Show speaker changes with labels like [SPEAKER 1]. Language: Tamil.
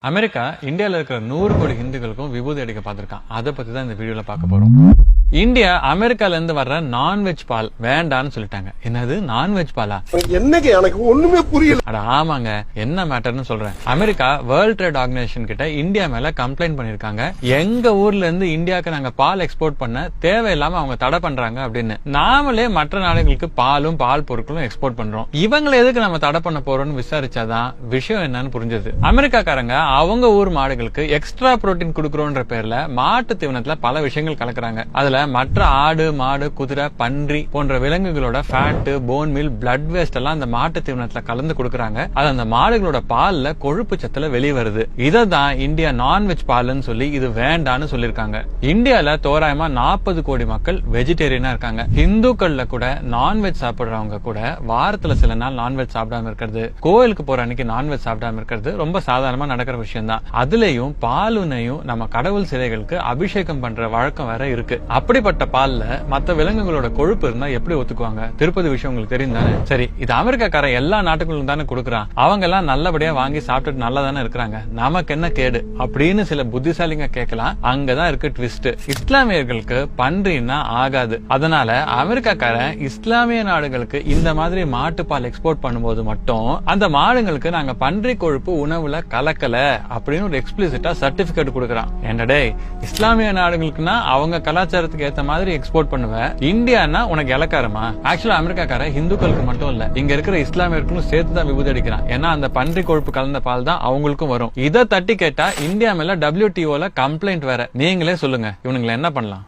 [SPEAKER 1] அமெரிக்கா இந்தியால இருக்கிற 100 கோடி ஹிந்துக்களுக்கும் விபூதி அடிக்க பார்த்திருக்கான். அதை பத்தி தான் இந்த வீடியோல பார்க்க போறோம். இந்தியா அமெரிக்கால இருந்து வர்ற நான்வெஜ் பால் வேண்டான்னு சொல்லிட்டாங்க. என்னது நான்வெஜ் பாலா?
[SPEAKER 2] என்னங்க எனக்கு ஒண்ணுமே புரியல.
[SPEAKER 1] அட ஆமாங்க, என்ன மேட்டர்னு சொல்றேன். அமெரிக்கா வேர்ல்ட் ட்ரேட் ஆர்கனைசேஷன் கிட்ட இந்தியா மேல கம்ப்ளைண்ட் பண்ணிருக்காங்க. எங்க ஊர்ல இருந்து இந்தியாவுக்கு நாங்க பால் எக்ஸ்போர்ட் பண்ண தேவையில்லாம அவங்க தடை பண்றாங்க அப்படின்னு. நாமளே மற்ற நாடுகளுக்கு பாலும் பால் பொருட்களும் எக்ஸ்போர்ட் பண்றோம். இவங்களை எதுக்கு நம்ம தடை பண்ண போறோம்னு விசாரிச்சாதான் விஷயம் என்னன்னு புரிஞ்சது. அமெரிக்காக்காரங்க அவங்க ஊர் மாடுகளுக்கு எக்ஸ்ட்ரா புரோட்டீன் குடுக்கறோன்ற பேர்ல மாட்டு தீவனத்துல பல விஷயங்கள் கலக்குறாங்க. அதுல மற்ற ஆடு, மாடு, குதிரை, பன்றி போன்ற விலங்குகளோட fat, bone meal, blood waste எல்லாம் அந்த மாட்டு தீவனத்துல கலந்து கொடுக்கறாங்க. அது அந்த மாடுகளோட பால்ல கொழுப்பு சத்துல வெளியே வருது. இததான் இந்தியா நான்வெஜ் பால்னு சொல்லி இது வேண்டான்னு சொல்லிருக்காங்க. இந்தியால தோராயமா 40 கோடி மக்கள் வெஜிடேரியனா இருக்காங்க. இந்துக்கள்ல கூட நான்வெஜ் சாப்பிடுறவங்க கூட வாரத்துல சில நாள் நான்வெஜ் சாப்பிடாம இருக்கிறது, கோயிலுக்கு போற அன்னைக்கு நான்வெஜ் சாப்பிடாம இருக்கிறது ரொம்ப சாதாரணமா நடக்கிற விஷயம் தான். அதுலயும் பாலுனையும் நம்ம கடவுள் சிலைகளுக்கு அபிஷேகம் பண்ற வழக்கம் வேற இருக்கு. அப்படிப்பட்ட பால்ல மத்த விலங்குகளோட கொழுப்பு இருந்தா எப்படி ஒத்துக்குவாங்க? திருப்பதி விஷயம் உங்களுக்கு தெரியும் தானே? சரி, இது அமெரிக்காக்காரன் எல்லா நாட்டுகளும் தானே கொடுக்கறான். அவங்க எல்லாம் நல்லபடியா வாங்கி சாப்பிட்டு நல்லா தானே இருக்கிறாங்க. நமக்கு என்ன கேடு அப்படின்னு சில புத்திசாலிங்க கேட்கலாம். அங்கதான் இருக்கு ட்விஸ்ட். இஸ்லாமியர்களுக்கு பன்றின்னா ஆகாது. அதனால அமெரிக்காக்காரன் இஸ்லாமிய நாடுகளுக்கு இந்த மாதிரி மாட்டுப்பால் எக்ஸ்போர்ட் பண்ணும்போது மட்டும் அந்த மாடுங்களுக்கு நாங்க பன்றி கொழுப்பு உணவுல கலக்கல அப்படின்னு ஒரு எக்ஸ்பிளிசிட்டா சர்டிபிகேட் கொடுக்கறான். என்னடே, இஸ்லாமிய நாடுகளுக்குன்னா அவங்க கலாச்சாரத்துக்கு ஏத்த மாதிரி எக்ஸ்போர்ட் பண்ணுவேன், இந்தியானா உனக்கு இலக்காரமா? ஆக்சுவலா அமெரிக்காக்கார இந்துக்களுக்கு மட்டும் இல்ல, இங்க இருக்கிற இஸ்லாமியர்களுக்கும் சேர்த்துதான் விபூதி அடிக்கிறான். ஏன்னா அந்த பன்றி கொழுப்பு கலந்த பால் தான் அவங்களுக்கும் வரும். இதை தட்டி கேட்டா இந்தியா மேல WTO கம்ப்ளைண்ட் வேற. நீங்களே சொல்லுங்க, இவனுங்களை என்ன பண்ணலாம்?